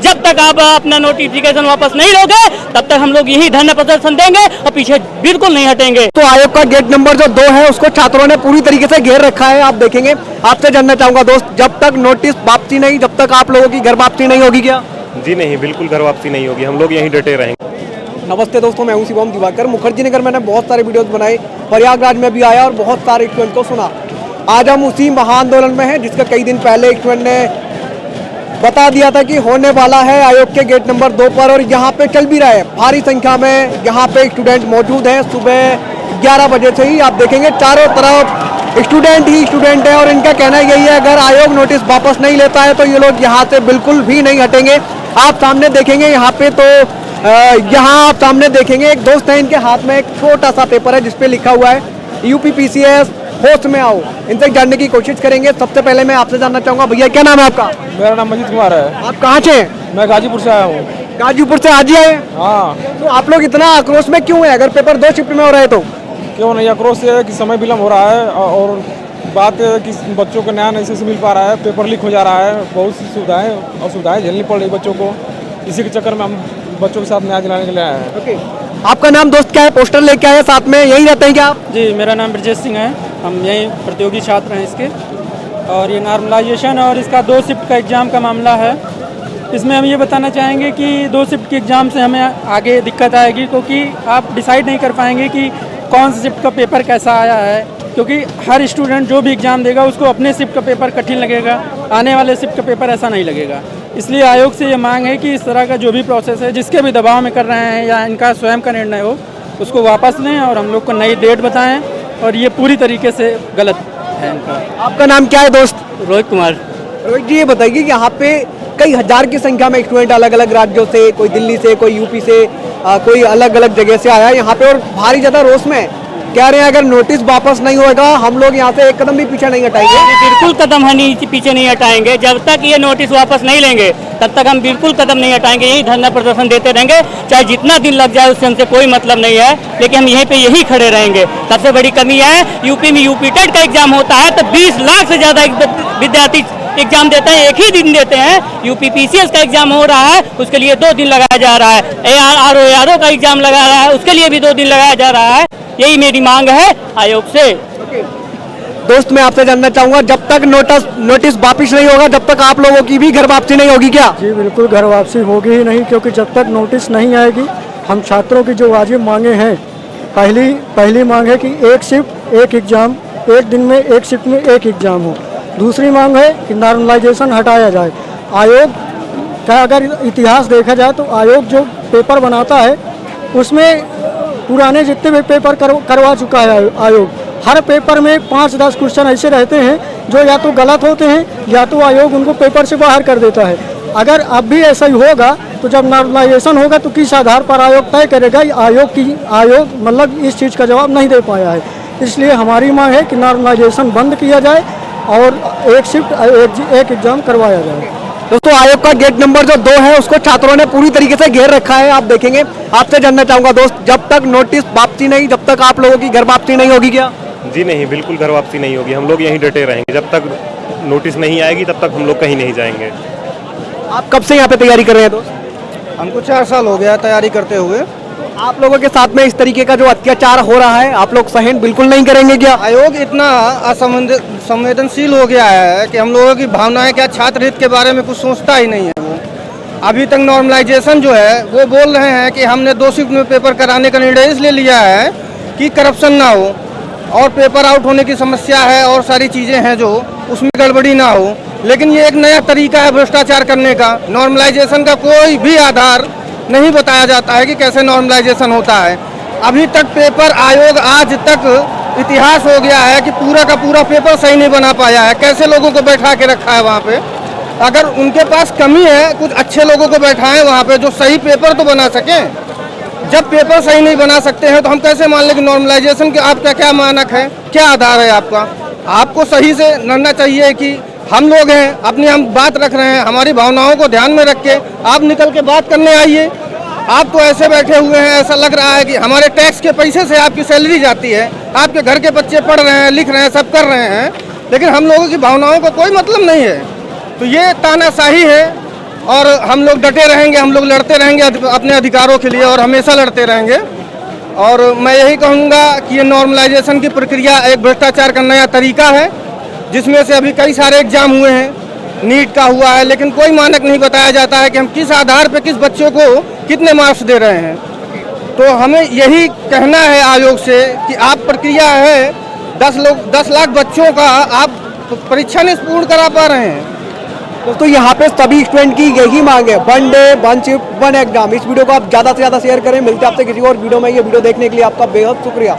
जब तक आप अपना नोटिफिकेशन वापस नहीं लोगे तब तक हम लोग यही धरना प्रदर्शन देंगे और पीछे बिल्कुल नहीं हटेंगे। तो आयोग का गेट नंबर जो 2 है उसको छात्रों ने पूरी तरीके से घेर रखा है। आप देखेंगे, आपसे जानना चाहूंगा दोस्त, जब तक नोटिस वापसी नहीं, जब तक आप लोगों की घर वापसी नहीं होगी क्या? जी नहीं, बिल्कुल घर वापसी नहीं होगी, हम लोग यहीं डटे रहेंगे। नमस्ते दोस्तों, मैं हूं शिवम दिवाकर। मुखर्जी नगर मैंने बहुत सारे वीडियोस बनाए, प्रयागराज में भी आया और बहुत सारे स्टूडेंट को सुना। आज हम उसी महाआंदोलन में हैं जिसका कई दिन पहले स्टूडेंट ने बता दिया था कि होने वाला है आयोग के गेट नंबर 2 पर, और यहाँ पे चल भी रहा है। भारी संख्या में यहाँ पे स्टूडेंट मौजूद हैं। सुबह 11 बजे से ही आप देखेंगे चारों तरफ स्टूडेंट ही स्टूडेंट है और इनका कहना यही है अगर आयोग नोटिस वापस नहीं लेता है तो ये लोग यहाँ से बिल्कुल भी नहीं हटेंगे। आप सामने देखेंगे यहाँ पे तो यहाँ आप सामने देखेंगे एक दोस्त है, इनके हाथ में एक छोटा सा पेपर है जिसपे लिखा हुआ है यूपीपीसीएस होश में आओ। इनसे जानने की कोशिश करेंगे। सबसे पहले मैं आपसे जानना चाहूंगा, भैया क्या नाम है आपका? मेरा नाम मंजीत कुमार है। आप कहाँ से हैं? मैं गाजीपुर से आया हूँ। गाजीपुर से आज ही आए? हाँ। तो आप लोग इतना आक्रोश में क्यों है? अगर पेपर 2 शिफ्ट में हो रहे तो क्यों नहीं? आक्रोश ये है कि समय विलम्ब हो रहा है और बात है कि बच्चों को न्याय नहीं से मिल पा रहा है, पेपर लीक हो जा रहा है, बहुत सी असुविधाएं झेलनी पड़ रही बच्चों को। इसी के चक्कर में हम बच्चों के साथ न्याय दिलाने के लिए आए हैं। ओके, आपका नाम दोस्त क्या है? पोस्टर लेके आए साथ में, यहीं रहते हैं क्या आप? जी, मेरा नाम ब्रजेश सिंह है। हम यहीं प्रतियोगी छात्र हैं इसके, और ये नॉर्मलाइजेशन और इसका 2 शिफ्ट का एग्ज़ाम का मामला है। इसमें हम ये बताना चाहेंगे कि 2 शिफ्ट के एग्ज़ाम से हमें आगे दिक्कत आएगी, क्योंकि आप डिसाइड नहीं कर पाएंगे कि कौन सी शिफ्ट का पेपर कैसा आया है, क्योंकि हर स्टूडेंट जो भी एग्ज़ाम देगा उसको अपने शिफ्ट का पेपर कठिन लगेगा, आने वाले शिफ्ट का पेपर ऐसा नहीं लगेगा। इसलिए आयोग से ये मांग है कि इस तरह का जो भी प्रोसेस है, जिसके भी दबाव में कर रहे हैं या इनका स्वयं का निर्णय हो, उसको वापस लें और हम लोग को नई डेट बताएं। और ये पूरी तरीके से गलत है इनका। आपका नाम क्या है दोस्त? रोहित कुमार। रोहित जी, ये बताइए कि यहाँ पे कई हजार की संख्या में स्टूडेंट अलग अलग राज्यों से, कोई दिल्ली से, कोई यूपी से, कोई अलग अलग जगह से आया है यहाँ पे और भारी ज्यादा रोष में कह रहे हैं अगर नोटिस वापस नहीं होगा हम लोग यहाँ से एक कदम भी पीछे नहीं हटाएंगे। बिल्कुल कदम हम पीछे नहीं हटाएंगे। जब तक ये नोटिस वापस नहीं लेंगे तब तक हम बिल्कुल कदम नहीं हटाएंगे। यही धरना प्रदर्शन देते रहेंगे, चाहे जितना दिन लग जाए उससे हमसे कोई मतलब नहीं है, लेकिन हम यहीं पे यही खड़े रहेंगे। सबसे बड़ी कमी है यूपी में यूपी टेट का एग्जाम होता है तो 20 लाख से ज्यादा विद्यार्थी एग्जाम देते हैं, एक ही दिन देते हैं। यूपीपीसीएस का एग्जाम हो रहा है, उसके लिए 2 दिन लगाया जा रहा है। आरओ का एग्जाम लगा रहा है, उसके लिए भी 2 दिन लगाया जा रहा है। यही मेरी मांग है आयोग से। दोस्त, मैं आपसे जानना चाहूंगा, जब तक नोटिस वापिस नहीं होगा जब तक आप लोगों की भी घर वापसी नहीं होगी क्या? जी बिल्कुल, घर वापसी होगी ही नहीं, क्योंकि जब तक नोटिस नहीं आएगी हम छात्रों की जो वाजिब मांगे हैं, पहली मांग है कि 1 शिफ्ट 1 एग्ज़ाम, एक दिन में 1 शिफ्ट में 1 एग्ज़ाम हो। दूसरी मांग है कि नॉर्मलाइजेशन हटाया जाए। आयोग का अगर इतिहास देखा जाए तो आयोग जो पेपर बनाता है उसमें पुराने जितने भी पेपर करवा चुका है आयोग। हर पेपर में 5-10 क्वेश्चन ऐसे रहते हैं जो या तो गलत होते हैं या तो आयोग उनको पेपर से बाहर कर देता है। अगर अब भी ऐसा ही होगा तो जब नॉर्मलाइजेशन होगा तो किस आधार पर आयोग तय करेगा? आयोग मतलब इस चीज़ का जवाब नहीं दे पाया है। इसलिए हमारी मांग है कि नॉर्मलाइजेशन बंद किया जाए और 1 शिफ्ट 1 एग्ज़ाम करवाया जाए। दोस्तों, आयोग का गेट नंबर जो 2 है उसको छात्रों ने पूरी तरीके से घेर रखा है। आप देखेंगे, आपसे जानना चाहूंगा दोस्त, जब तक नोटिस वापसी नहीं, जब तक आप लोगों की घर वापसी नहीं होगी क्या? जी नहीं, बिल्कुल घर वापसी नहीं होगी, हम लोग यहीं डटे रहेंगे। जब तक नोटिस नहीं आएगी तब तक हम लोग कहीं नहीं जाएंगे। आप कब से यहाँ पे तैयारी कर रहे हैं दोस्त? हमको 4 साल हो गया तैयारी करते हुए। आप लोगों के साथ में इस तरीके का जो अत्याचार हो रहा है आप लोग सहन बिल्कुल नहीं करेंगे क्या? आयोग इतना असंवेदनशील हो गया है कि हम लोगों की भावनाएं, क्या छात्र हित के बारे में कुछ सोचता ही नहीं है। वो अभी तक नॉर्मलाइजेशन जो है वो बोल रहे हैं कि हमने 2 शिफ्ट में पेपर कराने का निर्णय इसलिए लिया है कि करप्शन ना हो और पेपर आउट होने की समस्या है और सारी चीज़ें हैं जो उसमें गड़बड़ी ना हो। लेकिन ये एक नया तरीका है भ्रष्टाचार करने का। नॉर्मलाइजेशन का कोई भी आधार नहीं बताया जाता है कि कैसे नॉर्मलाइजेशन होता है। अभी तक पेपर आयोग आज तक इतिहास हो गया है कि पूरा का पूरा पेपर सही नहीं बना पाया है। कैसे लोगों को बैठा के रखा है वहाँ पे? अगर उनके पास कमी है, कुछ अच्छे लोगों को बैठाएं वहाँ पे जो सही पेपर तो बना सकें। जब पेपर सही नहीं बना सकते हैं तो हम कैसे मान लें कि नॉर्मलाइजेशन के आपका क्या मानक है, क्या आधार है आपका? आपको सही से लड़ना चाहिए कि हम लोग हैं, अपनी हम बात रख रहे हैं, हमारी भावनाओं को ध्यान में रख के आप निकल के बात करने आइए। आप तो ऐसे बैठे हुए हैं, ऐसा लग रहा है कि हमारे टैक्स के पैसे से आपकी सैलरी जाती है, आपके घर के बच्चे पढ़ रहे हैं, लिख रहे हैं, सब कर रहे हैं, लेकिन हम लोगों की भावनाओं को कोई मतलब नहीं है। तो ये तानाशाही है, और हम लोग डटे रहेंगे, हम लोग लड़ते रहेंगे अपने अधिकारों के लिए और हमेशा लड़ते रहेंगे। और मैं यही कहूँगा कि ये नॉर्मलाइजेशन की प्रक्रिया एक भ्रष्टाचार का नया तरीका है, जिसमें से अभी कई सारे एग्जाम हुए हैं, नीट का हुआ है, लेकिन कोई मानक नहीं बताया जाता है कि हम किस आधार पर किस बच्चों को कितने मार्क्स दे रहे हैं। तो हमें यही कहना है आयोग से कि आप प्रक्रिया है 10 लाख बच्चों का आप परीक्षा नहीं पूर्ण करा पा रहे हैं। दोस्तों यहाँ पे सभी स्टूडेंट की यही मांग है, 1 डे 1 शिफ्ट 1 एग्जाम। इस वीडियो को आप ज़्यादा से ज़्यादा शेयर करें। मिलते हैं आपसे किसी और वीडियो में। ये वीडियो देखने के लिए आपका बेहद शुक्रिया।